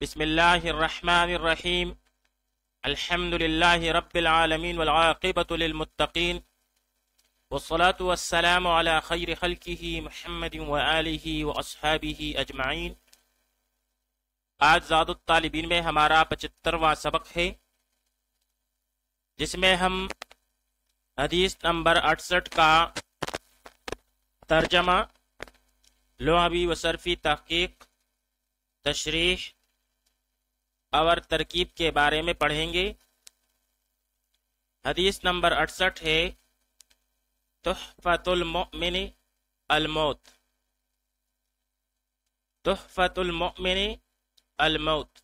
بسم اللہ الرحمن الرحیم الحمد للہ رب العالمین والعاقبۃ للمتقین والصلاة والسلام علی خیر خلقہ محمد وآلہ واصحابہ اجمعین۔ آج زاد الطالبین میں ہمارا 75واں سبق ہے، جس میں ہم حدیث نمبر 68 کا ترجمہ، لغوی و صرفی تحقیق، تشریح اور ترکیب کے بارے میں پڑھیں گے۔ حدیث نمبر 68 ہے تحفۃ المؤمن الموت۔ تحفۃ المؤمن الموت۔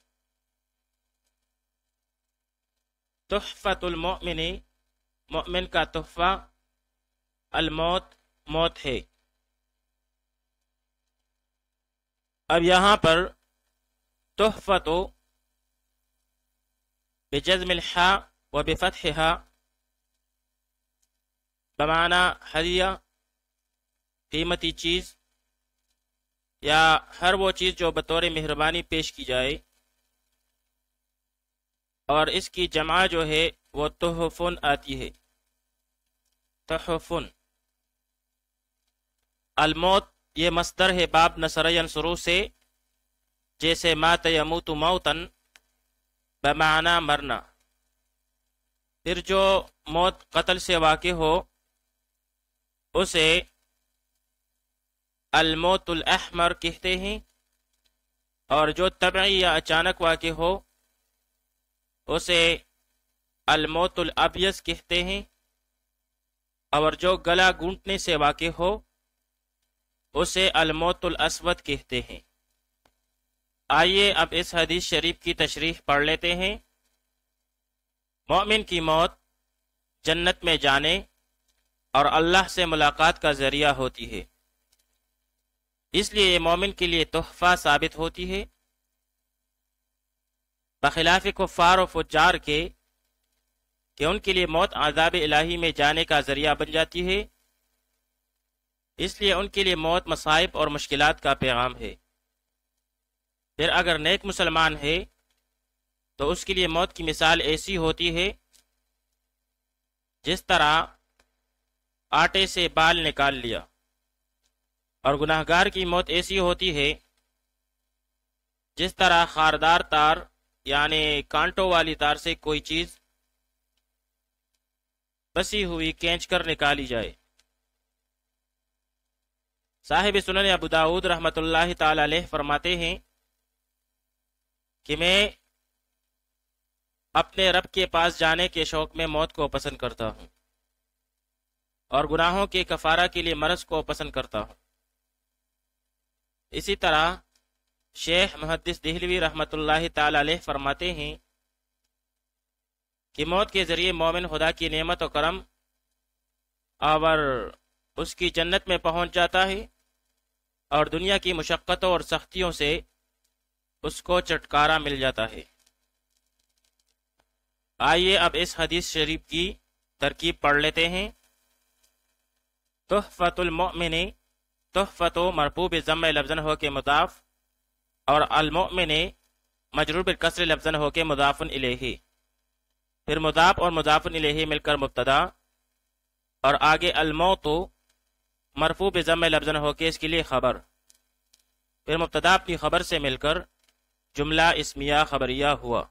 تحفۃ المؤمن، مؤمن کا تحفہ، الموت، موت ہے۔ اب یہاں پر تحفۃ بجزم الحاء و بفتحها بمعنی ہدیہ، قیمتی چیز، یا ہر وہ چیز جو بطور مہربانی پیش کی جائے، اور اس کی جمع جو ہے وہ تحفن آتی ہے، تحفن۔ الموت یہ مصدر ہے باب نصر ینصرو سے، جیسے مات یموت موتن بمعنی مرنا۔ پھر جو موت قتل سے واقع ہو اسے الموت الاحمر کہتے ہیں، اور جو طبعی یا اچانک واقع ہو اسے الموت الابیض کہتے ہیں، اور جو گلا گونٹنے سے واقع ہو اسے الموت الاسود کہتے ہیں۔ آئیے اب اس حدیث شریف کی تشریح پڑھ لیتے ہیں۔ مومن کی موت جنت میں جانے اور اللہ سے ملاقات کا ذریعہ ہوتی ہے، اس لیے یہ مومن کے لیے تحفہ ثابت ہوتی ہے، بخلاف کفار و فجار کے کہ ان کے لیے موت عذاب الہی میں جانے کا ذریعہ بن جاتی ہے، اس لیے ان کے لیے موت مصائب اور مشکلات کا پیغام ہے۔ پھر اگر نیک مسلمان ہے تو اس کے لیے موت کی مثال ایسی ہوتی ہے جس طرح آٹے سے بال نکال لیا، اور گناہگار کی موت ایسی ہوتی ہے جس طرح خاردار تار یعنی کانٹوں والی تار سے کوئی چیز بسی ہوئی کھینچ کر نکالی جائے۔ صاحب سنن ابو داؤد رحمۃ اللہ تعالی علیہ فرماتے ہیں کہ میں اپنے رب کے پاس جانے کے شوق میں موت کو پسند کرتا ہوں، اور گناہوں کے کفارہ کے لیے مرض کو پسند کرتا ہوں۔ اسی طرح شیخ محدث دہلوی رحمۃ اللہ تعالی علیہ فرماتے ہیں کہ موت کے ذریعے مومن خدا کی نعمت و کرم اور اس کی جنت میں پہنچ جاتا ہے، اور دنیا کی مشقتوں اور سختیوں سے اس کو چھٹکارا مل جاتا ہے۔ آئیے اب اس حدیث شریف کی ترکیب پڑھ لیتے ہیں۔ تحفۃ المؤمن، تحفۃ مرفوع بضم لفظاً ہو کے مضاف، اور المؤمن مجرور بالکسر لفظاً ہو کے مضاف الیہ، پھر مضاف اور مضاف الیہ مل کر مبتدا، اور آگے الموت مرفوع بضم لفظاً ہو کے اس کے لیے خبر، پھر مبتدا اپنی خبر سے مل کر جملہ اسمیہ خبریہ ہوا۔